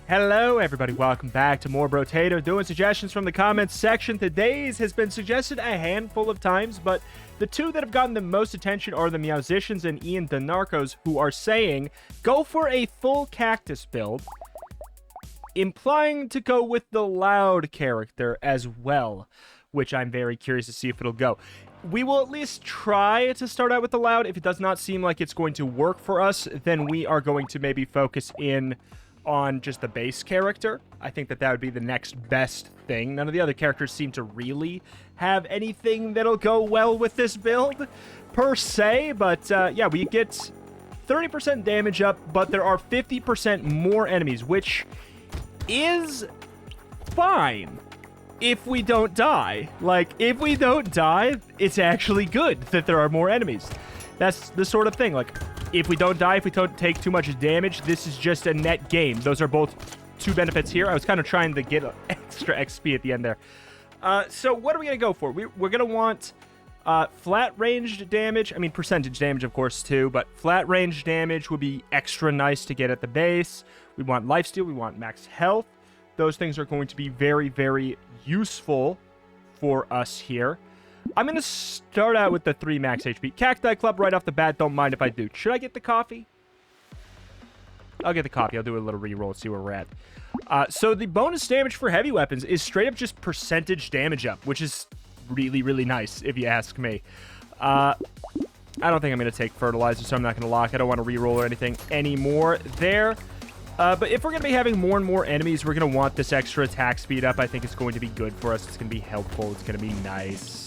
Hello, everybody. Welcome back to more Brotato. Doing suggestions from the comments section. Today's has been suggested a handful of times, but the two that have gotten the most attention are the Meowsicians and Ian Denarcos, who are saying, go for a full cactus build, implying to go with the loud character as well, which I'm very curious to see if it'll go. We will at least try to start out with the loud. If it does not seem like it's going to work for us, then we are going to maybe focus in on just the base character. I think that would be the next best thing. None of the other characters seem to really have anything that'll go well with this build, per se, but yeah, we get 30% damage up, but there are 50% more enemies, which is fine if we don't die. Like, if we don't die, it's actually good that there are more enemies. That's the sort of thing, like, if we don't die, if we don't take too much damage, this is just a net gain. Those are both two benefits here. I was kind of trying to get extra XP at the end there. So what are we going to go for? We're going to want flat ranged damage. I mean, percentage damage, of course, too. But flat ranged damage would be extra nice to get at the base. We want lifesteal. We want max health. Those things are going to be very, very useful for us here. I'm going to start out with the 3 max HP. Cacti Club right off the bat, don't mind if I do. Should I get the coffee? I'll get the coffee. I'll do a little reroll and see where we're at. So the bonus damage for heavy weapons is straight up just percentage damage up, which is really, really nice, if you ask me. I don't think I'm going to take fertilizer, so I'm not going to lock. I don't want to reroll or anything anymore there. But if we're going to be having more and more enemies, we're going to want this extra attack speed up. I think it's going to be good for us. It's going to be helpful. It's going to be nice.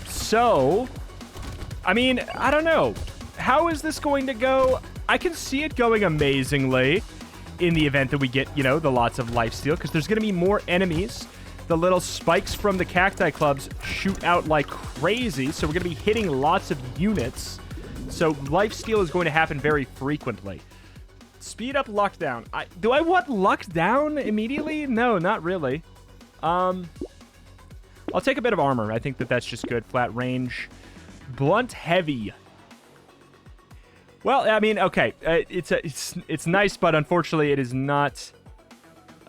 So, I mean, I don't know. How is this going to go? I can see it going amazingly in the event that we get, you know, the lots of lifesteal, because there's going to be more enemies. The little spikes from the cacti clubs shoot out like crazy, so we're going to be hitting lots of units. So lifesteal is going to happen very frequently. Speed up luck down. Do I want luck down immediately? No, not really. I'll take a bit of armor. I think that's just good. Flat range. Blunt heavy. Well, I mean, okay. It's nice, but unfortunately it is not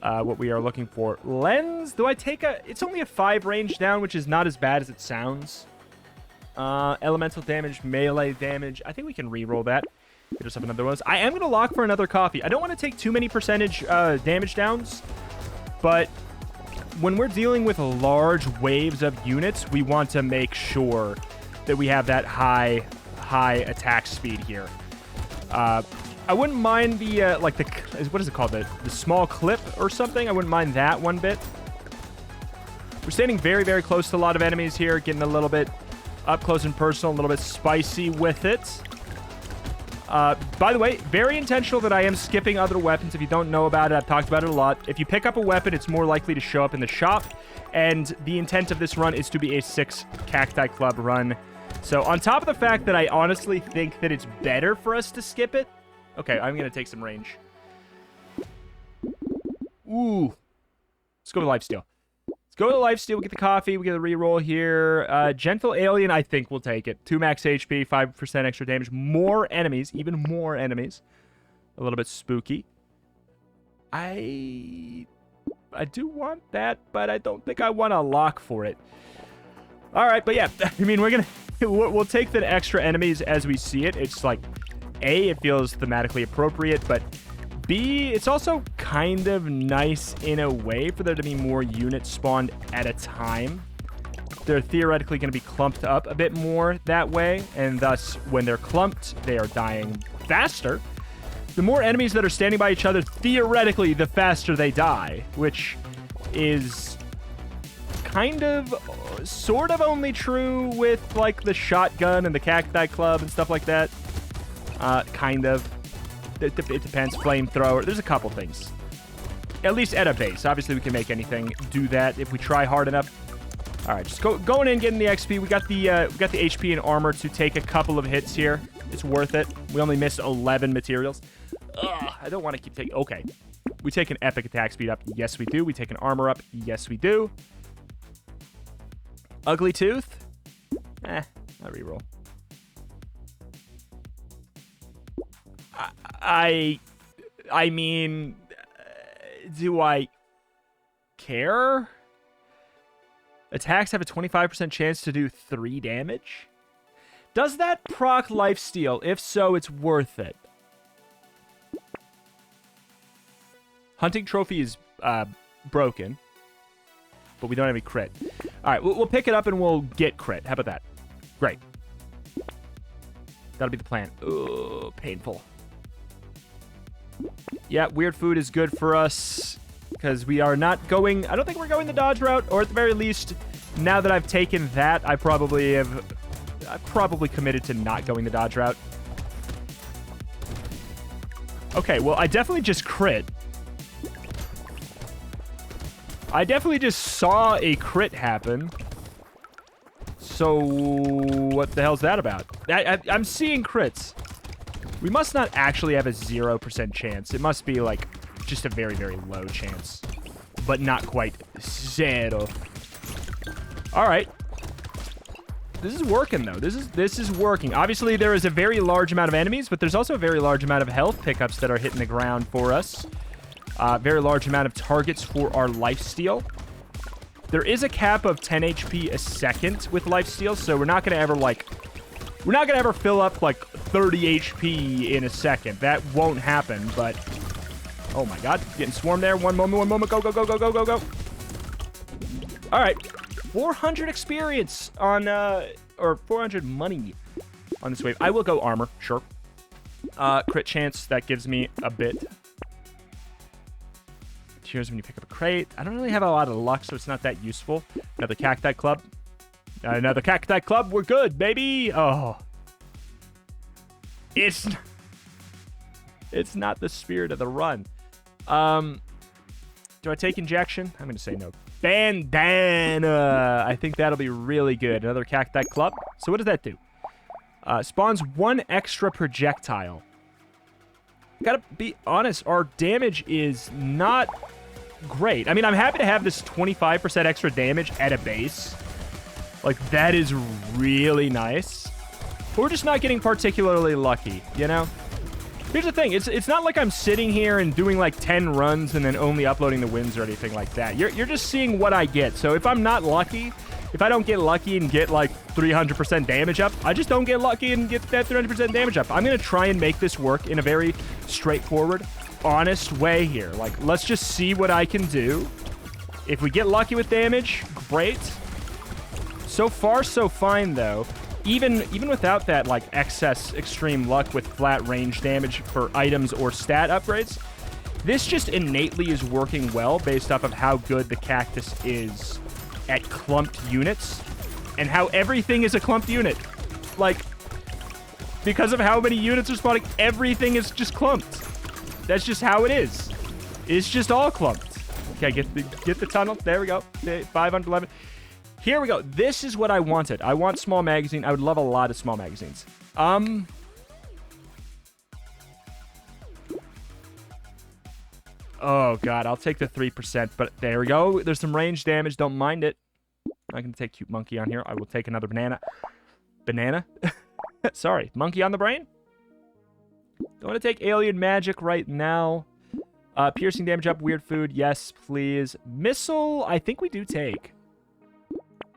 what we are looking for. Lens? Do I take a... It's only a 5 range down, which is not as bad as it sounds. Elemental damage, melee damage. I think we can reroll that. Get us up another one. I am going to lock for another coffee. I don't want to take too many percentage damage downs, but when we're dealing with large waves of units, we want to make sure that we have that high attack speed here. I wouldn't mind the, like, the, what is it called? The small clip or something? I wouldn't mind that one bit. We're standing very, very close to a lot of enemies here, getting a little bit up close and personal, a little bit spicy with it. By the way, very intentional that I am skipping other weapons. If you don't know about it, I've talked about it a lot. If you pick up a weapon, it's more likely to show up in the shop. And the intent of this run is to be a 6 Cacti Club run. So on top of the fact that I honestly think that it's better for us to skip it. Okay, I'm going to take some range. Ooh. Let's go with lifesteal. Let's go with the lifesteal. We get the coffee. We get a reroll here. Gentle Alien, I think we'll take it. 2 max HP, 5% extra damage. More enemies. Even more enemies. A little bit spooky. I do want that, but I don't think I want to lock for it. All right, but yeah. I mean, we'll take the extra enemies as we see it. It's like, A, it feels thematically appropriate, but B, it's also kind of nice in a way for there to be more units spawned at a time. They're theoretically going to be clumped up a bit more that way, and thus, when they're clumped, they are dying faster. The more enemies that are standing by each other, theoretically, the faster they die, which is kind of, sort of only true with, like, the shotgun and the cacti club and stuff like that. Kind of. It depends. Flamethrower. There's a couple things. At least at a base. Obviously, we can make anything do that if we try hard enough. All right, just going in, getting the XP. We got the HP and armor to take a couple of hits here. It's worth it. We only missed 11 materials. Ugh, I don't want to keep taking... Okay. We take an epic attack speed up. Yes, we do. We take an armor up. Yes, we do. Ugly Tooth? I'll reroll. I mean, Do I care? Attacks have a 25% chance to do 3 damage. Does that proc lifesteal? If so, it's worth it. Hunting trophy is broken, but we don't have any crit. All right, we'll pick it up and we'll get crit. How about that? Great. That'll be the plan. Oh, painful. Yeah, weird food is good for us because we are not going... I don't think we're going the dodge route, or at the very least, now that I've taken that, I probably committed to not going the dodge route. Okay, well, I definitely just crit. I definitely just saw a crit happen. So, what the hell's that about? I'm seeing crits. We must not actually have a 0% chance. It must be, like, just a very, very low chance. But not quite zero. All right. This is working, though. This is working. Obviously, there is a very large amount of enemies, but there's also a very large amount of health pickups that are hitting the ground for us. Very large amount of targets for our lifesteal. There is a cap of 10 HP a second with lifesteal, so we're not going to ever, like... We're not going to ever fill up, like, 30 HP in a second. That won't happen, but... Oh, my God. Getting swarmed there. One moment. Go, go, go, go, go, go, go. All right. 400 experience on, or 400 money on this wave. I will go armor, sure. Crit chance, that gives me a bit. Cheers when you pick up a crate. I don't really have a lot of luck, so it's not that useful. Another cacti club. Another cacti club. We're good, baby. Oh. It's not the spirit of the run. Do I take injection? I'm going to say no. Bandana. I think that'll be really good. Another cacti club. So what does that do? Spawns 1 extra projectile. Gotta be honest, our damage is not great. I mean, I'm happy to have this 25% extra damage at a base. Like, that is really nice. But we're just not getting particularly lucky, you know? Here's the thing. It's not like I'm sitting here and doing, like, 10 runs and then only uploading the wins or anything like that. You're just seeing what I get. So if I'm not lucky, if I don't get lucky and get, like, 300% damage up, I just don't get lucky and get that 300% damage up. I'm going to try and make this work in a very straightforward, honest way here. Like, let's just see what I can do. If we get lucky with damage, great. So far, so fine, though. Even without that, like, excess extreme luck with flat range damage for items or stat upgrades, this just innately is working well based off of how good the cactus is at clumped units and how everything is a clumped unit. Like, because of how many units are spawning, everything is just clumped. That's just how it is. It's just all clumped. Okay, get the tunnel. There we go. 511. Here we go. This is what I wanted. I want small magazine. I would love a lot of small magazines. Oh, God. I'll take the 3%, but there we go. There's some range damage. Don't mind it. I'm not going to take cute monkey on here. I will take another banana. Banana? Sorry. Monkey on the brain? Don't want to take alien magic right now. Piercing damage up. Weird food. Yes, please. Missile, I think we do take.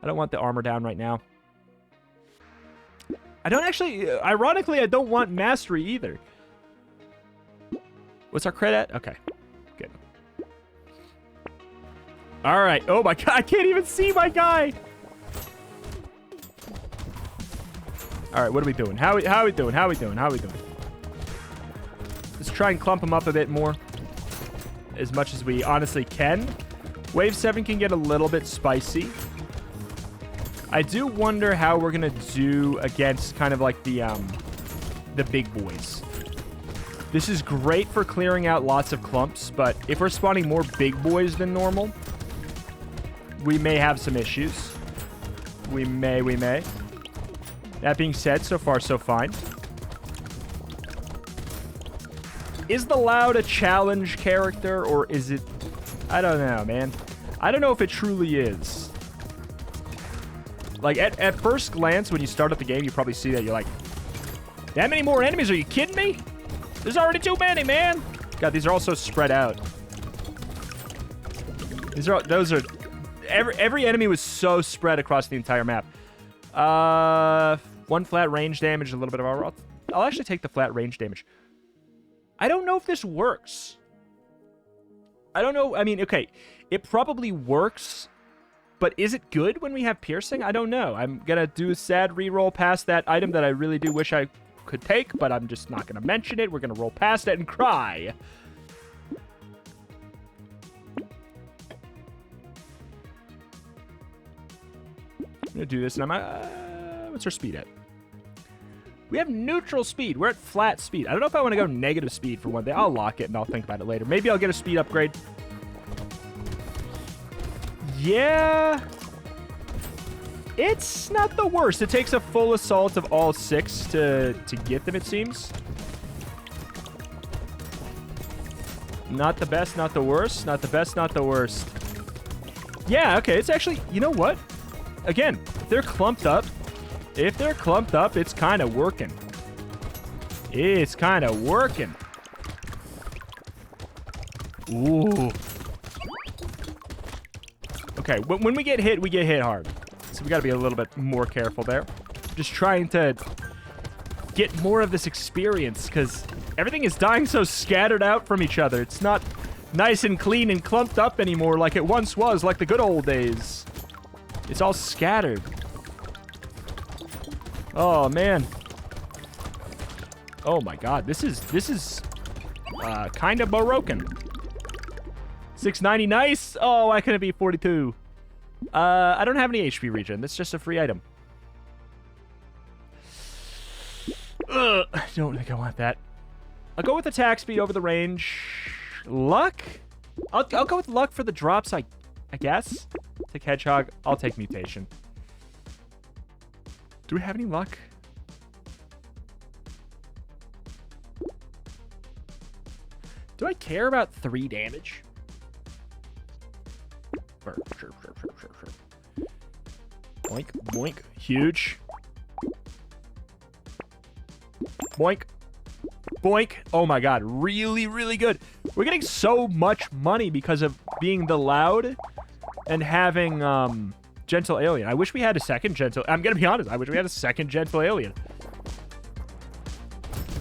I don't want the armor down right now. I don't actually... Ironically, I don't want mastery either. What's our crit at? Okay. Good. All right. Oh, my God. I can't even see my guy. All right. What are we doing? How are we doing? How are we doing? How are we doing? Let's try and clump him up a bit more. As much as we honestly can. Wave 7 can get a little bit spicy. I do wonder how we're going to do against kind of like the big boys. This is great for clearing out lots of clumps, but if we're spawning more big boys than normal, we may have some issues. We may. That being said, so far, so fine. Is the Loud a challenge character, or is it... I don't know, man. I don't know if it truly is. Like, at first glance, when you start up the game, you probably see that. You're like, that many more enemies? Are you kidding me? There's already too many, man. God, these are all so spread out. Those are... Every enemy was so spread across the entire map. 1 flat range damage, a little bit of armor. I'll actually take the flat range damage. I don't know if this works. I don't know. I mean, okay, it probably works, but is it good when we have piercing? I don't know. I'm going to do a sad reroll past that item that I really do wish I could take, but I'm just not going to mention it. We're going to roll past it and cry. I'm going to do this, and what's our speed at? We have neutral speed. We're at flat speed. I don't know if I want to go negative speed for one day. I'll lock it, and I'll think about it later. Maybe I'll get a speed upgrade. Yeah. It's not the worst. It takes a full assault of all 6 to get them, it seems. Not the best, not the worst. Not the best, not the worst. Yeah, okay. It's actually... You know what? Again, if they're clumped up, it's kind of working. It's kind of working. Ooh. Okay, when we get hit hard. So we got to be a little bit more careful there. Just trying to get more of this experience because everything is dying so scattered out from each other. It's not nice and clean and clumped up anymore like it once was, like the good old days. It's all scattered. Oh, man. Oh, my God. This is kind of broken. 690, nice. Oh, why couldn't it be 42? I don't have any HP regen. That's just a free item. I don't think I want that. I'll go with attack speed over the range. Luck? I'll go with luck for the drops, I guess. Take Hedgehog. I'll take Mutation. Do we have any luck? Do I care about 3 damage? Sure. Boink, boink. Huge. Boink. Boink. Oh my god. Really, really good. We're getting so much money because of being the loud and having gentle alien. I wish we had a second gentle... I'm going to be honest. I wish we had a second gentle alien.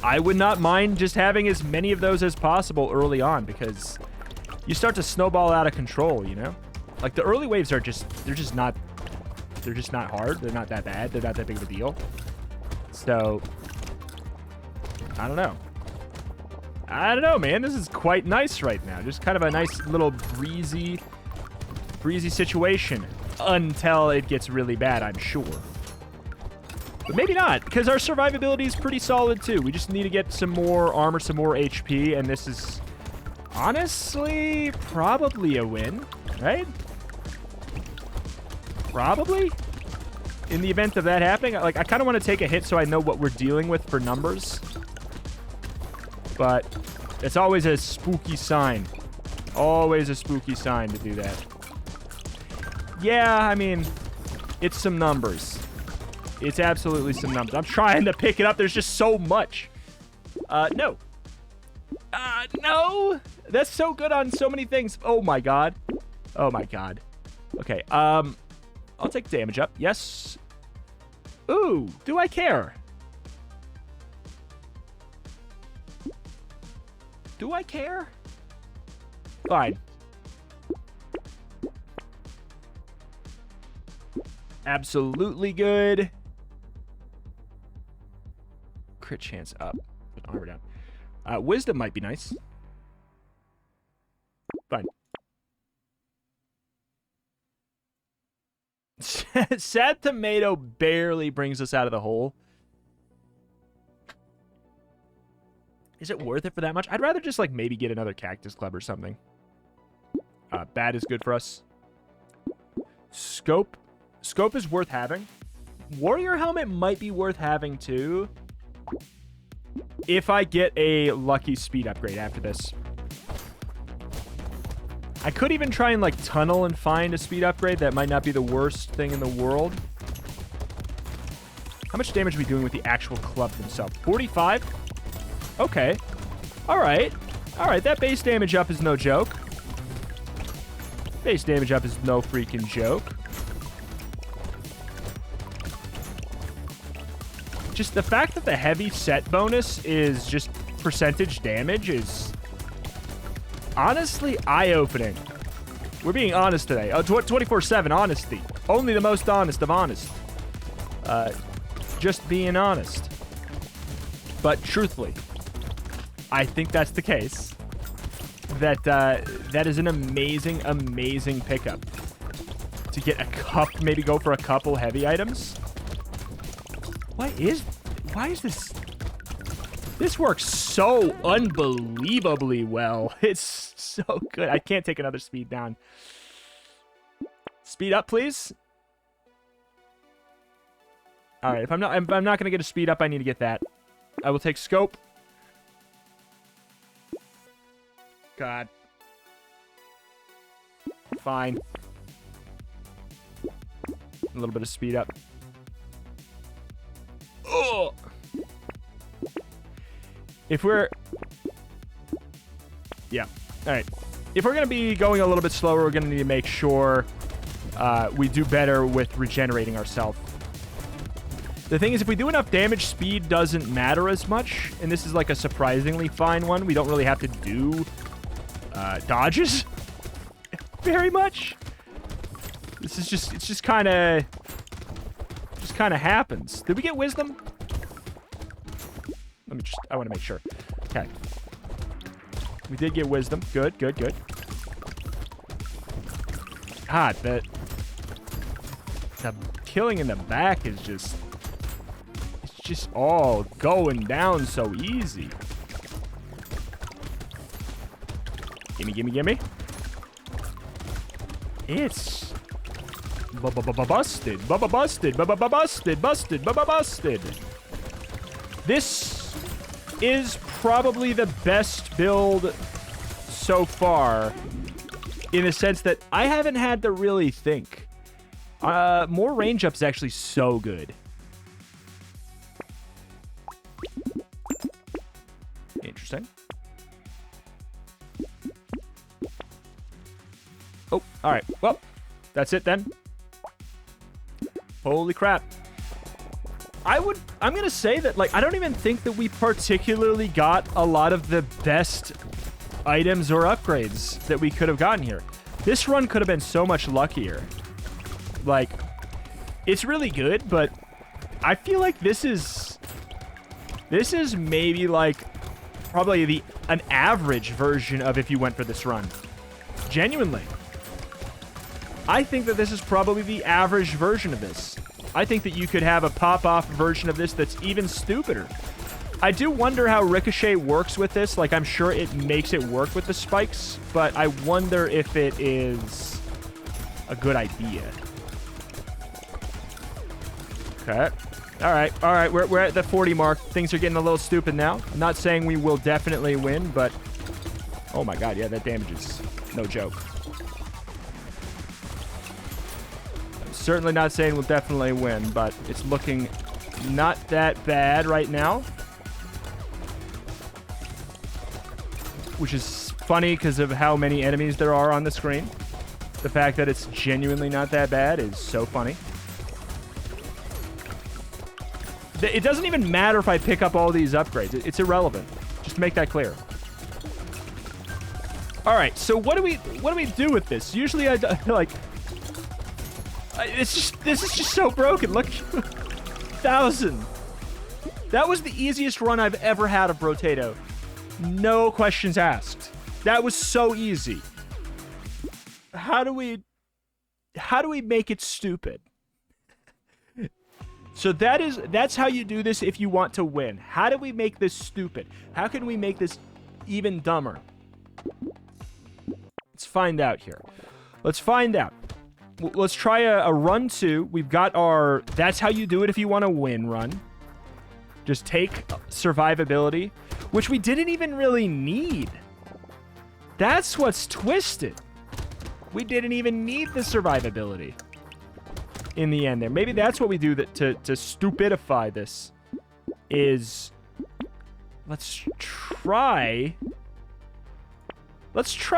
I would not mind just having as many of those as possible early on because you start to snowball out of control, you know? Like, the early waves are just... They're just not hard. They're not that bad. They're not that big of a deal. So... I don't know. I don't know, man. This is quite nice right now. Just kind of a nice little breezy situation until it gets really bad, I'm sure. But maybe not, because our survivability is pretty solid, too. We just need to get some more armor, some more HP, and this is honestly probably a win, right? Probably? In the event of that happening, like, I kind of want to take a hit so I know what we're dealing with for numbers. But it's always a spooky sign. Always a spooky sign to do that. Yeah, I mean, it's some numbers. It's absolutely some numbers. I'm trying to pick it up. There's just so much. No. No. That's so good on so many things. Oh, my God. Oh, my God. Okay, I'll take damage up. Yes. Ooh, do I care? Do I care? Fine. Absolutely good. Crit chance up. Put armor down. Wisdom might be nice. Fine. Sad Tomato barely brings us out of the hole. Is it worth it for that much? I'd rather just, like, maybe get another Cactus Club or something. Bad is good for us. Scope. Scope is worth having. Warrior Helmet might be worth having, too. If I get a lucky speed upgrade after this. I could even try and, like, tunnel and find a speed upgrade. That might not be the worst thing in the world. How much damage are we doing with the actual club themselves? 45? Okay. All right. All right, that base damage up is no joke. Base damage up is no freaking joke. Just the fact that the heavy set bonus is just percentage damage is honestly eye-opening. We're being honest today. 24/7 honesty. Only the most honest of honest. Just being honest. But truthfully, I think that's the case. That is an amazing, amazing pickup. To get a cup, maybe go for a couple heavy items. Why is this? This works so unbelievably well. It's so good. I can't take another speed down. Speed up, please. All right, if I'm not going to get a speed up, I need to get that. I will take scope. God. Fine. A little bit of speed up. Oh. If we're... Yeah. All right. If we're going to be going a little bit slower, we're going to need to make sure we do better with regenerating ourselves. The thing is, if we do enough damage, speed doesn't matter as much. And this is like a surprisingly fine one. We don't really have to do dodges very much. This is just, it's just kind of happens. Did we get wisdom? Let me just, I want to make sure. Okay. We did get wisdom. Good, good, good. God, the killing in the back is just, it's just all going down so easy. Gimme, gimme, gimme. It's busted, busted, busted, busted, busted. This is probably the best build so far, in the sense that I haven't had to really think. More range up is actually so good. Interesting. Oh, all right. Well, that's it then. Holy crap. I'm going to say that, like, I don't even think that we particularly got a lot of the best items or upgrades that we could have gotten here. This run could have been so much luckier. Like, it's really good, but I feel like this is maybe, like, probably an average version of if you went for this run. Genuinely. I think that this is probably the average version of this. I think that you could have a pop-off version of this that's even stupider. I do wonder how Ricochet works with this. Like, I'm sure it makes it work with the spikes, but I wonder if it is a good idea. Okay. All right. We're at the 40 mark. Things are getting a little stupid now. I'm not saying we will definitely win, but... Oh my god, yeah, that damage is no joke. Certainly not saying we'll definitely win, but it's looking not that bad right now. Which is funny because of how many enemies there are on the screen. The fact that it's genuinely not that bad is so funny. It doesn't even matter if I pick up all these upgrades. It's irrelevant. Just to make that clear. All right, so what do we do with this? Usually I like... this is just so broken. Look, 1,000. That was the easiest run I've ever had of Brotato. No questions asked. That was so easy. How do we make it stupid? So that's how you do this if you want to win. How do we make this stupid? How can we make this even dumber? Let's find out here. Let's find out. Let's try a run 2. We've got our that's how you do it if you want to win run. Just take survivability, which we didn't even really need. That's what's twisted. We didn't even need the survivability in the end there. Maybe that's what we do to stupidify this is let's try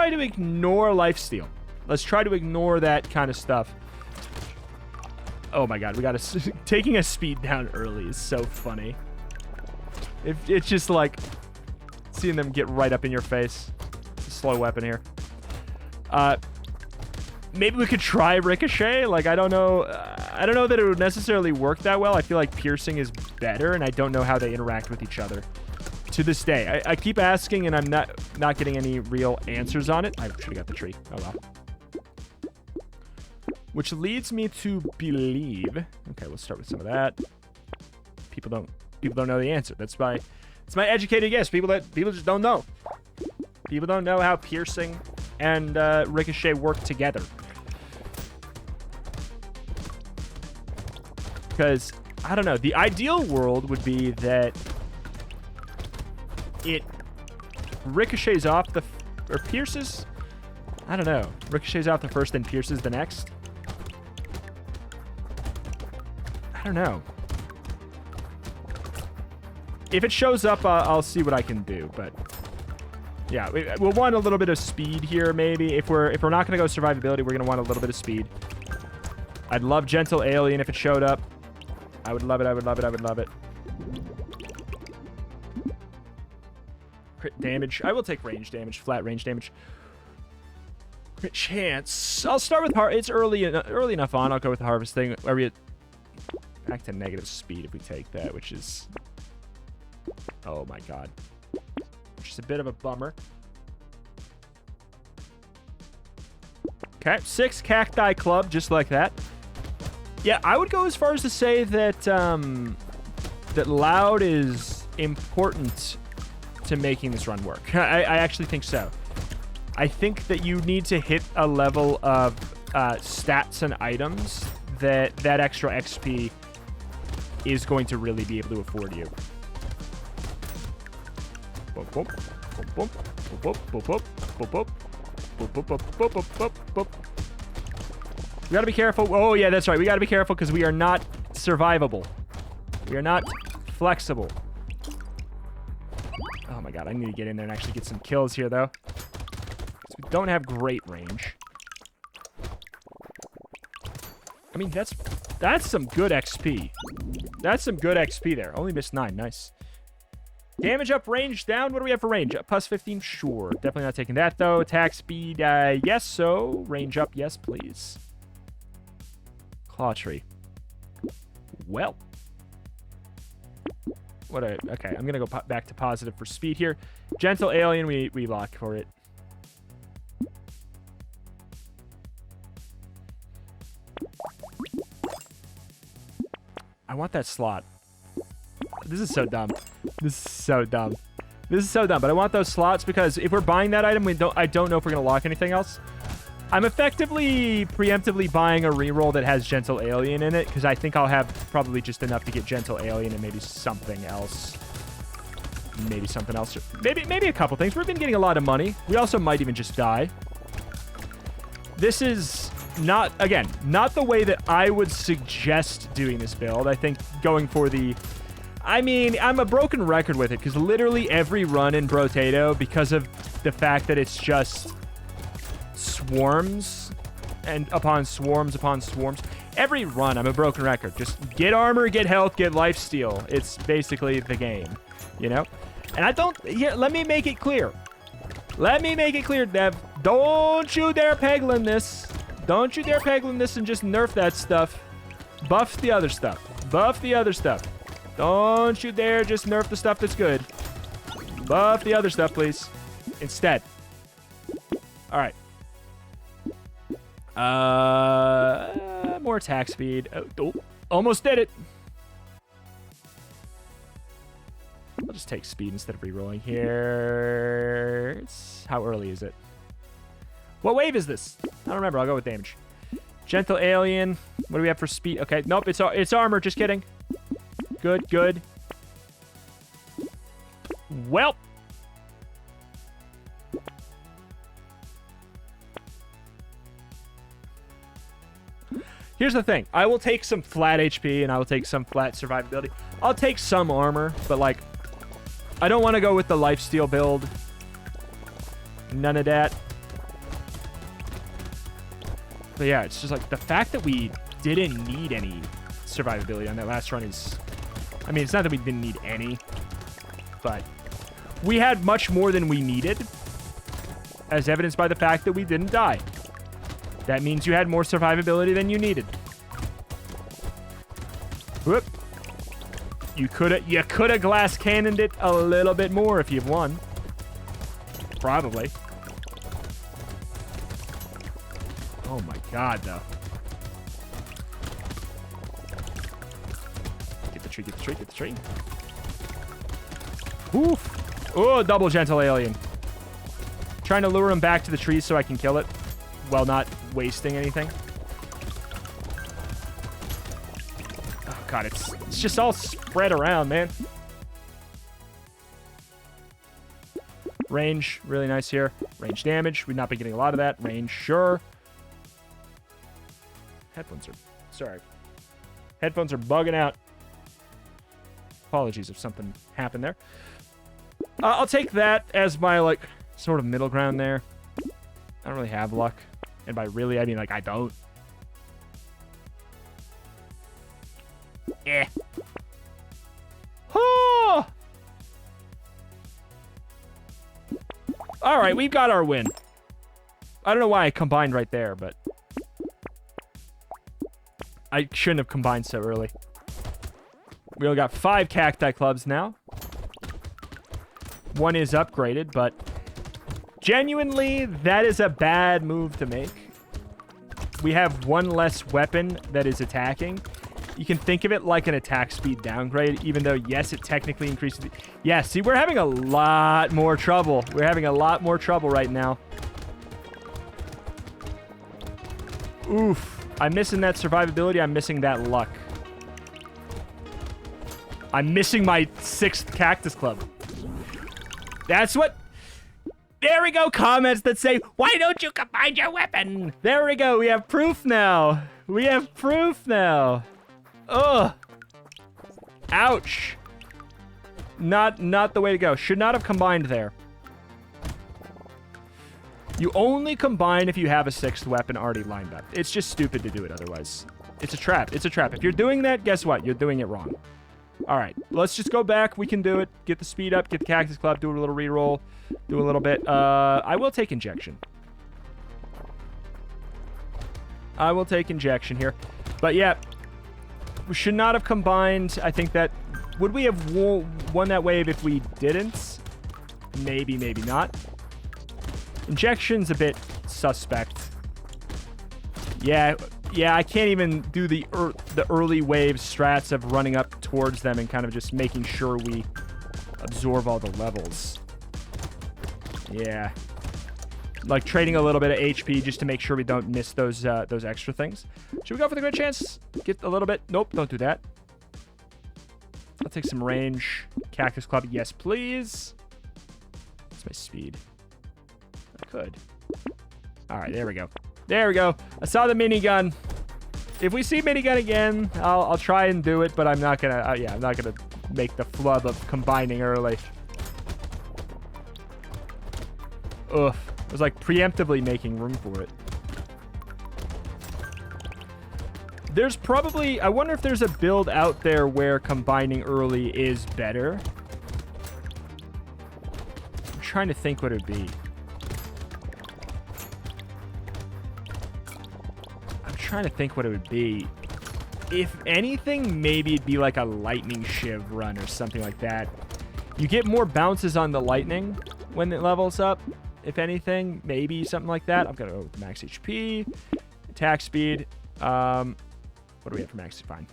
to ignore lifesteal. Let's try to ignore that kind of stuff. Oh my god, we got to... Taking a speed down early is so funny. It's just like... Seeing them get right up in your face. It's a slow weapon here. Maybe we could try Ricochet. Like, I don't know. I don't know that it would necessarily work that well. I feel like Piercing is better, and I don't know how they interact with each other. To this day. I keep asking, and I'm not getting any real answers on it. I should have got the tree. Oh, well. Which leads me to believe... Okay, let's start with some of that. People don't know the answer. It's my educated guess. People just don't know. People don't know how Piercing and Ricochet work together. Because, I don't know, the ideal world would be that it ricochets off the... Or pierces? I don't know. Ricochets off the first, then pierces the next? I don't know. If it shows up, I'll see what I can do, but... Yeah, we'll want a little bit of speed here, maybe. If we're not going to go survivability, we're going to want a little bit of speed. I'd love Gentle Alien if it showed up. I would love it, I would love it, I would love it. Crit damage. I will take range damage, flat range damage. Crit chance. I'll start with... It's early enough on. I'll go with the Harvest thing. Where we... Back to negative speed if we take that, which is... Oh my god. Which is a bit of a bummer. Okay, 6 Cacti Club, just like that. Yeah, I would go as far as to say that that loud is important to making this run work. I actually think so. I think that you need to hit a level of stats and items that extra XP is going to really be able to afford you. We gotta be careful. Oh, yeah, that's right. We gotta be careful because we are not survivable. We are not flexible. Oh my god, I need to get in there and actually get some kills here, though. We don't have great range. I mean, that's some good XP. That's some good XP there. Only missed 9. Nice. Damage up, range down. What do we have for range? Plus 15? Sure. Definitely not taking that, though. Attack speed, yes, so. Range up, yes, please. Claw tree. Well. Okay, I'm going to go back to positive for speed here. Gentle Alien, we lock for it. I want that slot. This is so dumb. This is so dumb. This is so dumb, but I want those slots because if we're buying that item, I don't know if we're going to lock anything else. I'm effectively preemptively buying a reroll that has Gentle Alien in it because I think I'll have probably just enough to get Gentle Alien and maybe something else. Maybe something else. Maybe a couple things. We've been getting a lot of money. We also might even just die. This is not, again, not the way that I would suggest doing this build. I think going for the... I mean, I'm a broken record with it because literally every run in Brotato, because of the fact that it's just swarms and upon swarms upon swarms, every run I'm a broken record. Just get armor, get health, get lifesteal. It's basically the game, you know? And I don't... Here, let me make it clear. Let me make it clear, Dev. Don't you dare peglin this. Don't you dare peglin this and just nerf that stuff. Buff the other stuff. Buff the other stuff. Don't you dare just nerf the stuff that's good. Buff the other stuff, please. Instead. All right. More attack speed. Oh, almost did it. I'll just take speed instead of rerolling here. How early is it? What wave is this? I don't remember. I'll go with damage. Gentle Alien. What do we have for speed? Okay. Nope. It's armor. Just kidding. Good, good. Well. Here's the thing. I will take some flat HP and I will take some flat survivability. I'll take some armor, but like, I don't want to go with the lifesteal build. None of that. But yeah, it's just like the fact that we didn't need any survivability on that last run is... I mean, it's not that we didn't need any, but we had much more than we needed, as evidenced by the fact that we didn't die. That means you had more survivability than you needed. Whoop. You could have glass cannoned it a little bit more if you've won. Probably. Oh my god, though. Get the tree, get the tree, get the tree. Oof. Oh, double gentle alien. Trying to lure him back to the trees so I can kill it while not wasting anything. Oh god, it's just all spread around, man. Range, really nice here. Range damage, we've not been getting a lot of that. Range, sure. Headphones are... Sorry. Headphones are bugging out. Apologies if something happened there. I'll take that as my, like, sort of middle ground there. I don't really have luck. And by really, I mean, like, I don't. Eh. Oh! All right, we've got our win. I don't know why I combined right there, but... I shouldn't have combined so early. We only got 5 cacti clubs now. 1 is upgraded, but genuinely, that is a bad move to make. We have 1 less weapon that is attacking. You can think of it like an attack speed downgrade, even though, yes, it technically increases... Yeah, see, we're having a lot more trouble. We're having a lot more trouble right now. Oof. I'm missing that survivability. I'm missing that luck. I'm missing my 6th cactus club. That's what... There we go. Comments that say, why don't you combine your weapon? There we go. We have proof now. We have proof now. Ugh. Ouch. Not the way to go. Should not have combined there. You only combine if you have a 6th weapon already lined up. It's just stupid to do it otherwise. It's a trap. It's a trap. If you're doing that, guess what? You're doing it wrong. All right. Let's just go back. We can do it. Get the speed up. Get the Cactus Club. Do a little reroll. Do a little bit. I will take injection. I will take injection here. But yeah, we should not have combined. I think that... Would we have won that wave if we didn't? Maybe, maybe not. Injection's a bit suspect. Yeah, I can't even do the early wave strats of running up towards them and kind of just making sure we absorb all the levels. Yeah. Like trading a little bit of HP just to make sure we don't miss those extra things. Should we go for the good chance? Get a little bit. Nope, don't do that. I'll take some range. Cactus Club, yes, please. That's my speed. I could. All right, there we go. There we go. I saw the minigun. If we see minigun again, I'll try and do it, but I'm not gonna. Yeah, I'm not gonna make the flub of combining early. Ugh. I was like preemptively making room for it. There's probably... I wonder if there's a build out there where combining early is better. I'm trying to think what it would be. I'm trying to think what it would be. If anything, maybe it'd be like a lightning shiv run or something like that. You get more bounces on the lightning when it levels up. If anything, maybe something like that. I'm going to go with max HP, attack speed. What do we have for max? Fine.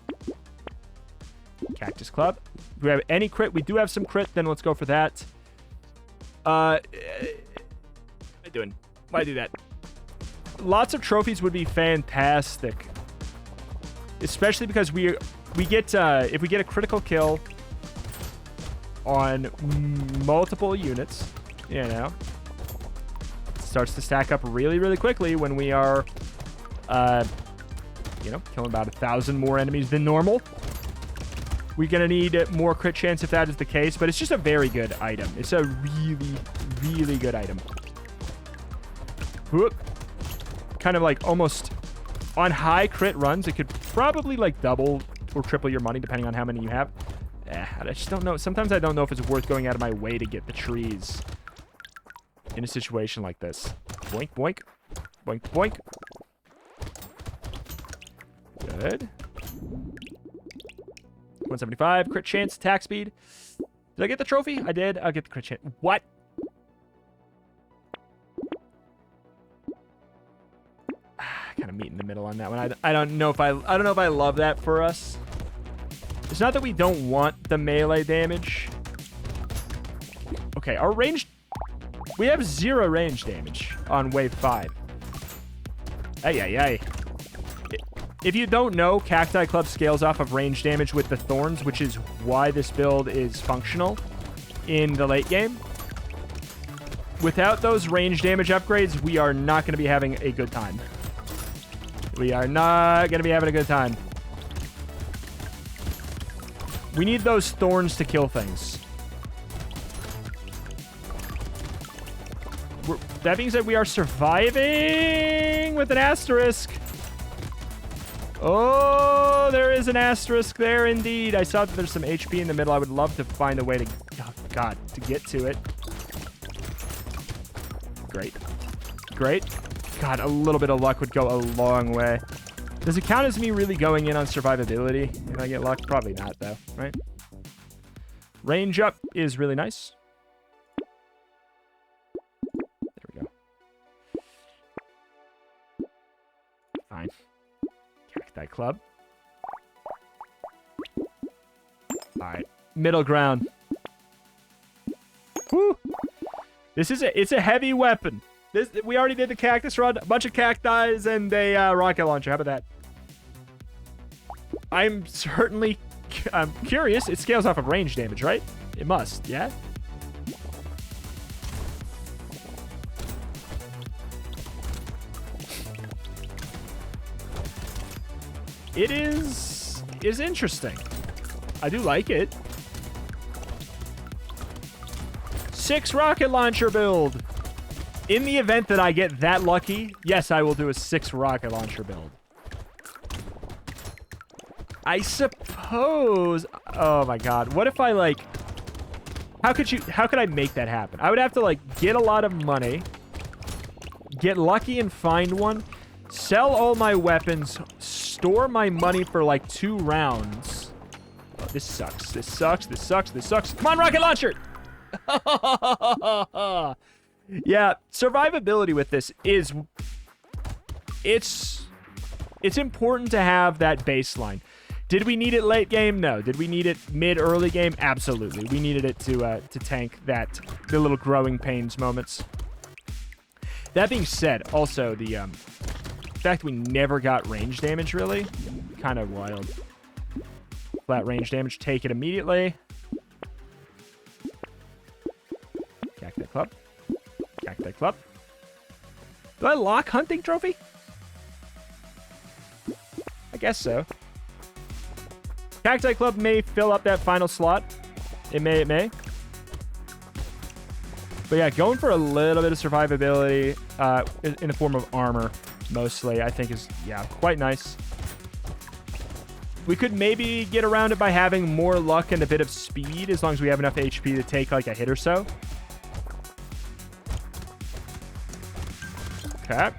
Cactus Club. Do we have any crit? We do have some crit. Then let's go for that. What am I doing? Why do that? Lots of trophies would be fantastic. Especially because we get if we get a critical kill on multiple units, you know, it starts to stack up really, really quickly when we are you know, killing about 1,000 more enemies than normal. We're going to need more crit chance if that is the case, but it's just a very good item. It's a really, really good item. Whoop. Kind of like almost On high crit runs, it could probably like double or triple your money depending on how many you have. I just don't know. Sometimes I don't know if it's worth going out of my way to get the trees in a situation like this. Boink, boink. Boink, boink. Good. 175. Crit chance. Attack speed. Did I get the trophy? I did. I'll get the crit chance. What? Kind of meet in the middle on that one. I don't know if I love that for us. It's not that we don't want the melee damage. Okay, our range... We have 0 range damage on wave 5. Ay, ay, ay. If you don't know, Cacti Club scales off of range damage with the thorns, which is why this build is functional in the late game. Without those range damage upgrades, we are not going to be having a good time. We are not going to be having a good time. We need those thorns to kill things. That being said, we are surviving with an asterisk. Oh, there is an asterisk there indeed. I saw that there's some HP in the middle. I would love to find a way to... Oh, God, to get to it. Great. Great. God, a little bit of luck would go a long way. Does it count as me really going in on survivability? If I get luck? Probably not, though, right? Range up is really nice. There we go. Fine. Cacti Club. Alright. Middle ground. Woo! It's a heavy weapon. We already did the cactus run, a bunch of cacti and a rocket launcher. How about that? I'm curious. It scales off of range damage, right? It must, yeah? It is interesting. I do like it. 6 rocket launcher build. In the event that I get that lucky, yes, I will do a 6 rocket launcher build. I suppose... Oh my god. What if I, like... How could I make that happen? I would have to, like, get a lot of money, get lucky and find one, sell all my weapons, store my money for, like, 2 rounds. Oh, this sucks. This sucks. This sucks. This sucks. Come on, rocket launcher! Yeah, survivability with this is... It's important to have that baseline. Did we need it late game? No. Did we need it mid-early game? Absolutely. We needed it to tank the little growing pains moments. That being said, also, the fact we never got range damage, really, kind of wild. Flat range damage, take it immediately. Cacti Club. Cacti Club. Do I lock hunting trophy? I guess so. Cacti Club may fill up that final slot. It may, it may. But yeah, going for a little bit of survivability in the form of armor, mostly, I think is, yeah, quite nice. We could maybe get around it by having more luck and a bit of speed, as long as we have enough HP to take like a hit or so. Okay.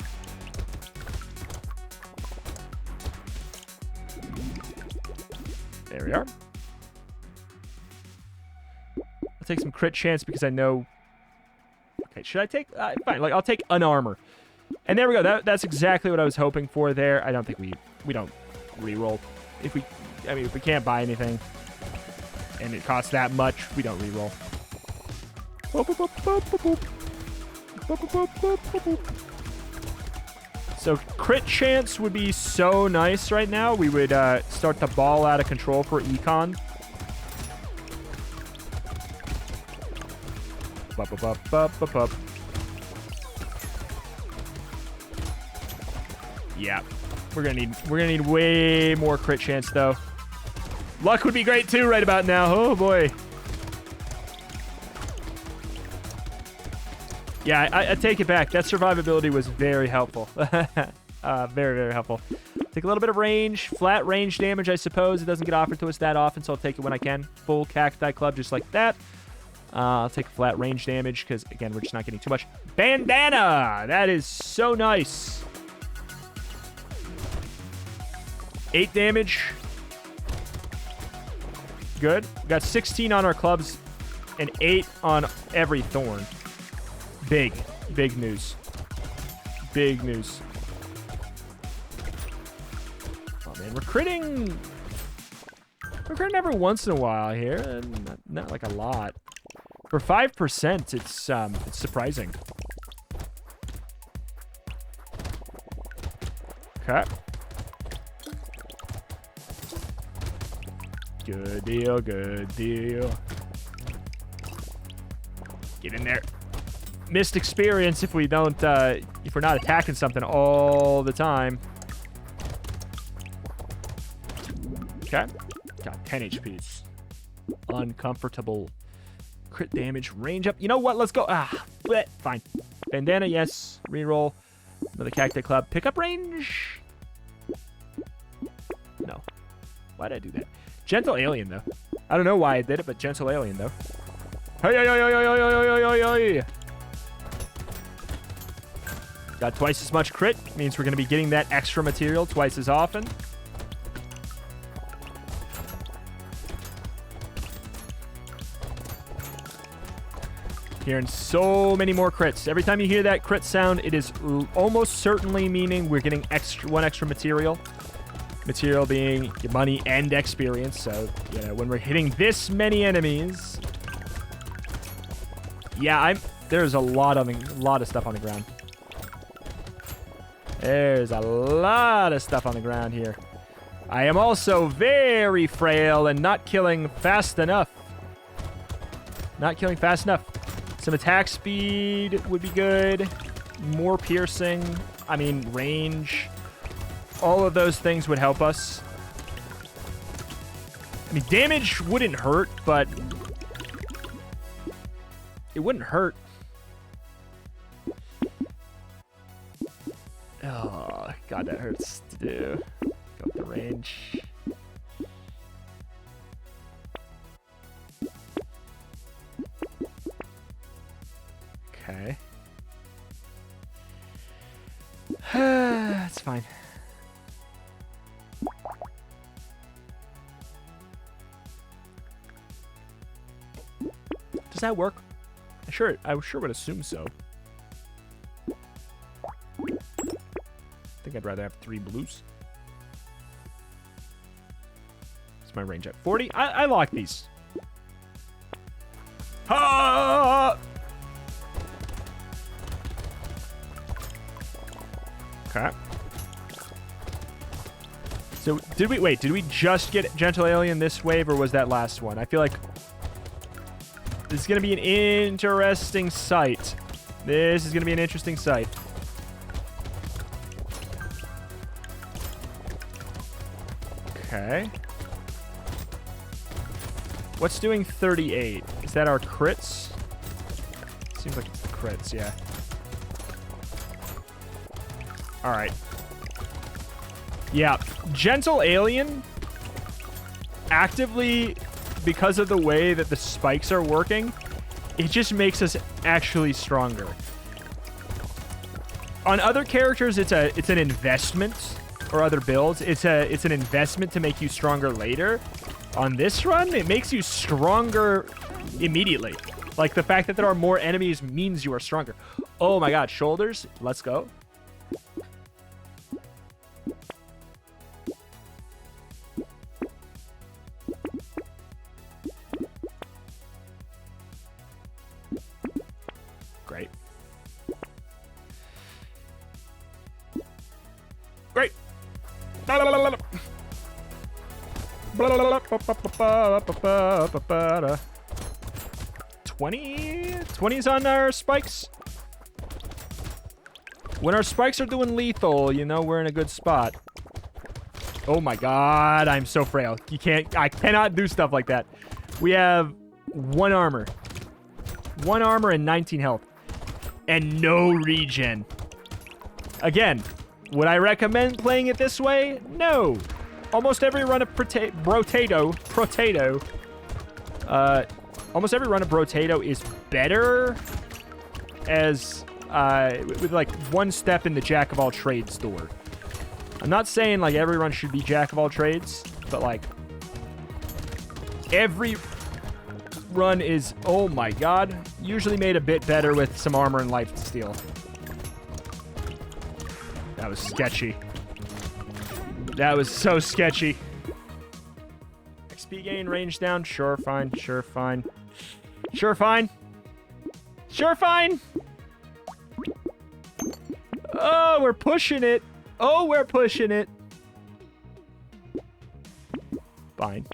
There we are. I'll take some crit chance because I know... Okay, should I take... fine, like, I'll take an armor. And there we go. That's exactly what I was hoping for there. I don't think we don't reroll. If we can't buy anything and it costs that much, we don't reroll. So crit chance would be so nice right now. We would start to ball out of control for econ. Yeah, we're gonna need way more crit chance though. Luck would be great too right about now. Oh boy. Yeah, I take it back. That survivability was very helpful. Very, very helpful. Take a little bit of range, flat range damage, I suppose. It doesn't get offered to us that often, so I'll take it when I can. Full Cacti Club, just like that. I'll take flat range damage because, again, we're just not getting too much. Bandana! That is so nice. 8 damage. Good. We got 16 on our clubs and 8 on every thorn. Big news. Big news. Oh, man. We're critting every once in a while here. And not like a lot. For 5%, it's surprising. Okay. Good deal, good deal. Get in there. Missed experience if we don't, if we're not attacking something all the time. Okay. Got 10 HPs. Uncomfortable. Crit damage, range up. You know what? Let's go. Bleh. Fine. Bandana, yes. Reroll. Another Cacti Club. Pickup range? No. Why did I do that? Gentle Alien, though. I don't know why I did it, but Gentle Alien, though. Hey. Got twice as much crit. Means we're going to be getting that extra material twice as often. Hearing so many more crits. Every time you hear that crit sound, it is almost certainly meaning we're getting one extra material. Material being your money and experience. So, you know, when we're hitting this many enemies, yeah, there's a lot of stuff on the ground. There's a lot of stuff on the ground here. I am also very frail and not killing fast enough. Not killing fast enough. Some attack speed would be good. More piercing. I mean, range. All of those things would help us. I mean, damage wouldn't hurt, but it wouldn't hurt. Oh, God, that hurts to do. Go up the range. Okay. It's fine. Does that work? I sure would assume so. I think I'd rather have 3 blues. It's my range at 40. I like these. Ha! Okay. So, did we just get Gentle Alien this wave, or was that last one? I feel like this is going to be an interesting sight. This is going to be an interesting sight. Okay. What's doing 38? Is that our crits? Seems like it's the crits, yeah. Alright. Yeah, Gentle Alien actively, because of the way that the spikes are working, it just makes us actually stronger. On other characters, it's an investment, or other builds, it's an investment to make you stronger later. On this run, it makes you stronger immediately. Like, the fact that there are more enemies means you are stronger. Oh my god, shoulders, let's go. Great. Great. 20's on our spikes. When our spikes are doing lethal, you know we're in a good spot. Oh my god, I'm so frail. I cannot do stuff like that. We have 1 armor. 1 armor and 19 health. And no regen. Again, Would I recommend playing it this way? No. Almost every run of Brotato, almost every run of Brotato is better as, with like one step in the jack of all trades door. I'm not saying like every run should be jack of all trades, but like every run is, oh my god, usually made a bit better with some armor and life steal. That was sketchy. That was so sketchy. XP gain, range down. Sure, fine. Sure, fine. Sure, fine. Sure, fine. Oh, we're pushing it. Oh, we're pushing it. Fine.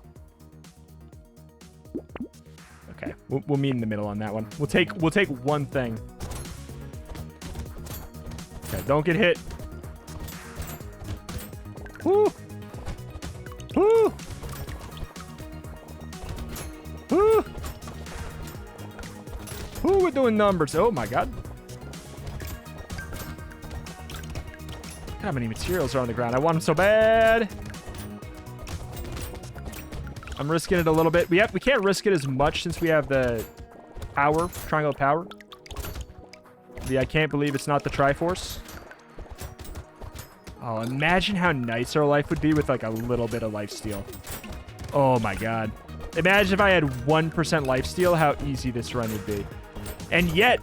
Okay, we'll meet in the middle on that one. We'll take one thing. Okay, don't get hit. Woo! Woo! Woo! Woo, we're doing numbers. Oh my god. Look how many materials are on the ground. I want them so bad. I'm risking it a little bit. We can't risk it as much since we have the power, triangle of power. Yeah, I can't believe it's not the Triforce. Oh, imagine how nice our life would be with like a little bit of lifesteal. Oh my god. Imagine if I had 1% lifesteal, how easy this run would be. And yet,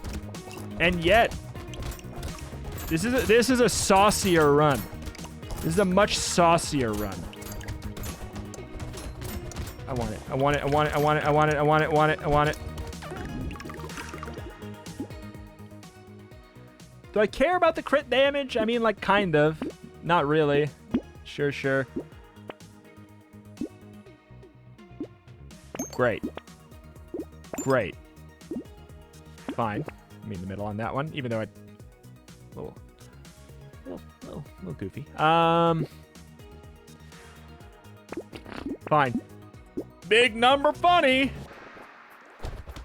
this is a saucier run. This is a much saucier run. I want it. I want it. I want it. I want it. I want it. I want it. I want it. I want it. Do I care about the crit damage? I mean, like, kind of. Not really. Sure, sure. Great. Great. Fine. I'm in the middle on that one, even though I... little goofy. Fine. Big number funny.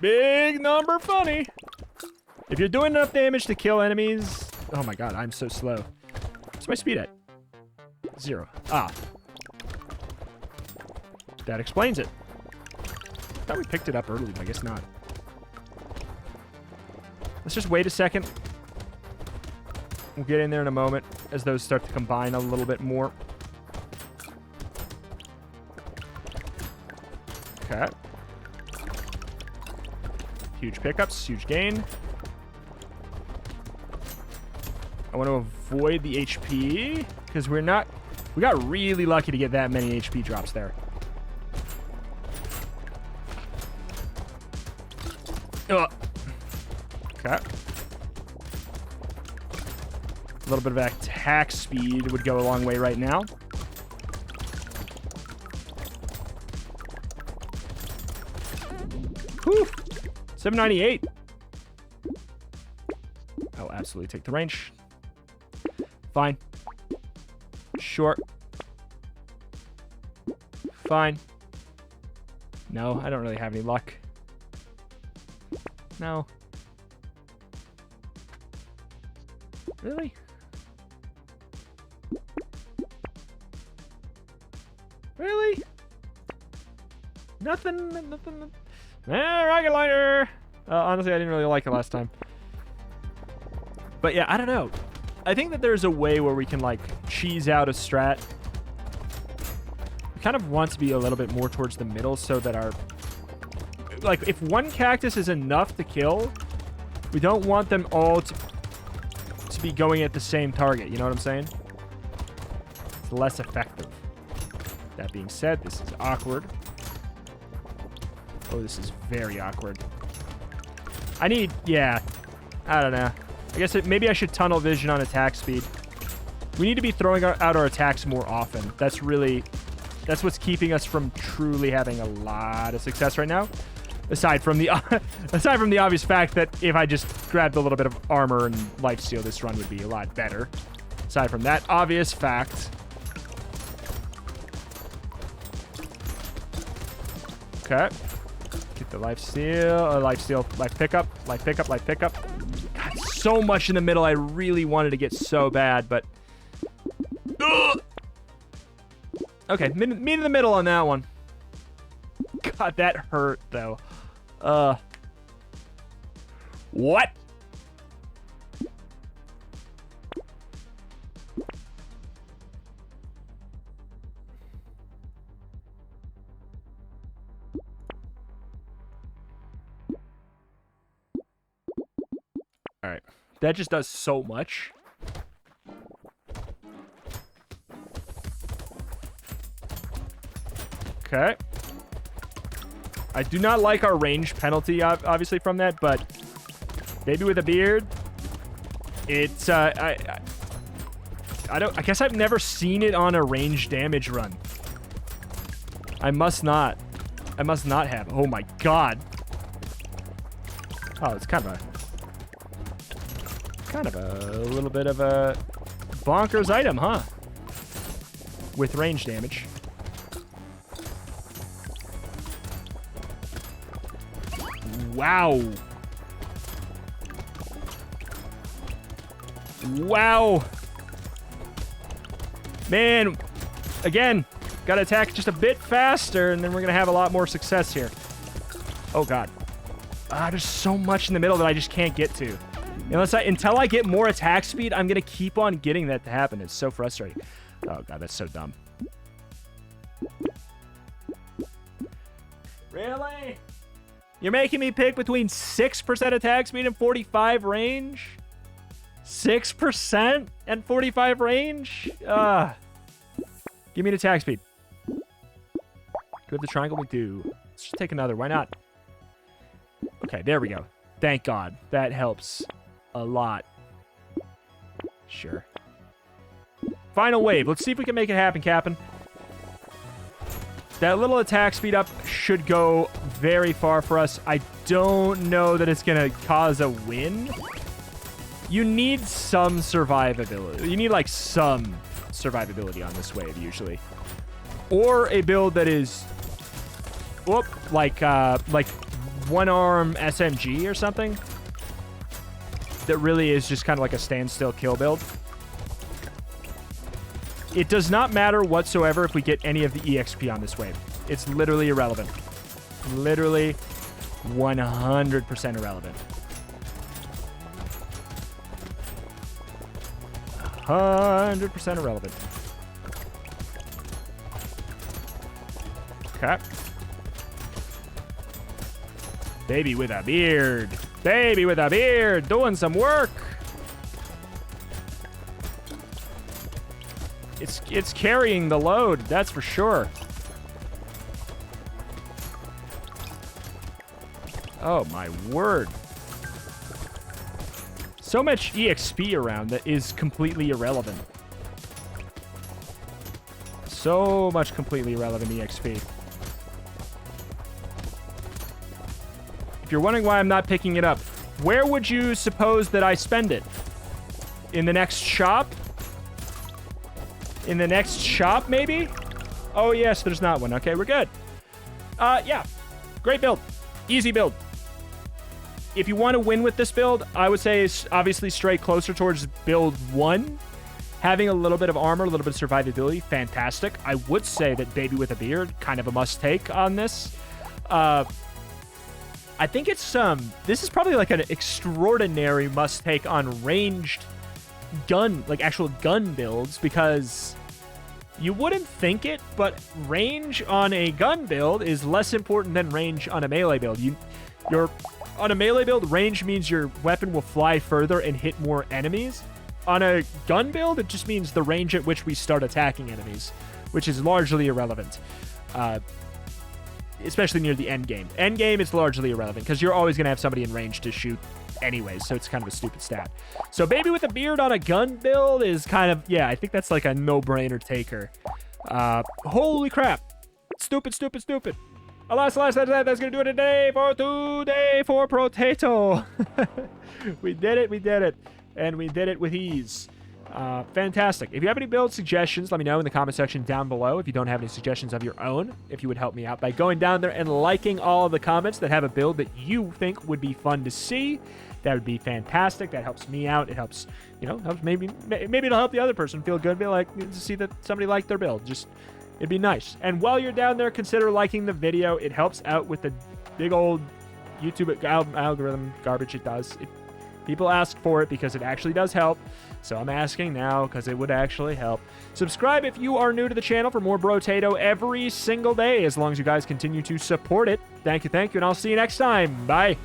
Big number funny. If you're doing enough damage to kill enemies... Oh my god, I'm so slow. What's my speed at? 0. Ah. That explains it. I thought we picked it up early, but I guess not. Let's just wait a second. We'll get in there in a moment as those start to combine a little bit more. Okay. Huge pickups, huge gain. I want to avoid the HP because we got really lucky to get that many HP drops there. Ugh. Okay. A little bit of attack speed would go a long way right now. Whew. 798. I'll absolutely take the range. Fine. Short. Fine. No, I don't really have any luck. No. Really? Really? Nothing. Roguelite. Honestly, I didn't really like it last time. But yeah, I don't know. I think that there's a way where we can, like, cheese out a strat. We kind of want to be a little bit more towards the middle so that our... Like, if one cactus is enough to kill, we don't want them all to be going at the same target. You know what I'm saying? It's less effective. That being said, this is awkward. Oh, this is very awkward. Yeah. I don't know. I guess maybe I should tunnel vision on attack speed. We need to be throwing out our attacks more often. That's what's keeping us from truly having a lot of success right now. Aside from the obvious fact that if I just grabbed a little bit of armor and lifesteal, this run would be a lot better. Aside from that obvious fact. Okay. Get the lifesteal, life pickup. God, so much in the middle I really wanted to get so bad, but Ugh. Okay, meet in the middle on that one. God, that hurt, though. What? All right. That just does so much. Okay. I do not like our range penalty, obviously, from that, but Baby with a Beard, it's, I guess I've never seen it on a range damage run. I must not have. Oh my god. Oh, it's kind of a little bit of a bonkers item, huh? With range damage. Wow. Wow. Man, again, gotta attack just a bit faster, and then we're gonna have a lot more success here. Oh god. There's so much in the middle that I just can't get to. Until I get more attack speed, I'm gonna keep on getting that to happen. It's so frustrating. Oh god, that's so dumb. Really? You're making me pick between 6% attack speed and 45 range? 6% and 45 range? Give me an attack speed. Do we have the triangle? We do. Let's just take another. Why not? Okay, there we go. Thank God. That helps a lot. Sure. Final wave. Let's see if we can make it happen, Captain. That little attack speed up should go very far for us. I don't know that it's going to cause a win. You need some survivability. You need, like, some survivability on this wave, usually. Or a build that is, like one-arm SMG or something. That really is just kind of like a standstill kill build. It does not matter whatsoever if we get any of the EXP on this wave. It's literally irrelevant. Literally 100% irrelevant. 100% irrelevant. Okay. Baby with a beard. Baby with a beard. Doing some work. It's carrying the load, that's for sure. Oh my word. So much EXP around that is completely irrelevant. So much completely irrelevant EXP. If you're wondering why I'm not picking it up, where would you suppose that I spend it? In the next shop? In the next shop, maybe? Oh, yes, there's not one. Okay, we're good. Yeah. Great build. Easy build. If you want to win with this build, I would say it's obviously straight closer towards build 1. Having a little bit of armor, a little bit of survivability, fantastic. I would say that Baby with a Beard, kind of a must-take on this. I think it's, this is probably like an extraordinary must-take on ranged gun, like actual gun builds, because you wouldn't think it, but range on a gun build is less important than range on a melee build. On a melee build, range means your weapon will fly further and hit more enemies. On a gun build, it just means the range at which we start attacking enemies, which is largely irrelevant, especially near the end game. End game is largely irrelevant because you're always going to have somebody in range to shoot anyways, so it's kind of a stupid stat. So Baby with a Beard on a gun build is kind of, yeah, I think that's like a no-brainer taker. Holy crap. Stupid, stupid, stupid. Alas, that's going to do it today for Brotato. We did it. And we did it with ease. Fantastic. If you have any build suggestions, let me know in the comment section down below. If you don't have any suggestions of your own, if you would help me out by going down there and liking all of the comments that have a build that you think would be fun to see. that would be fantastic. That helps me out. It helps, helps maybe it'll help the other person feel good. Be like, to see that somebody liked their build. Just, it'd be nice. And while you're down there, consider liking the video. It helps out with the big old YouTube algorithm garbage it does. People ask for it because it actually does help. So I'm asking now because it would actually help. Subscribe if you are new to the channel for more Brotato every single day, as long as you guys continue to support it. Thank you, and I'll see you next time. Bye.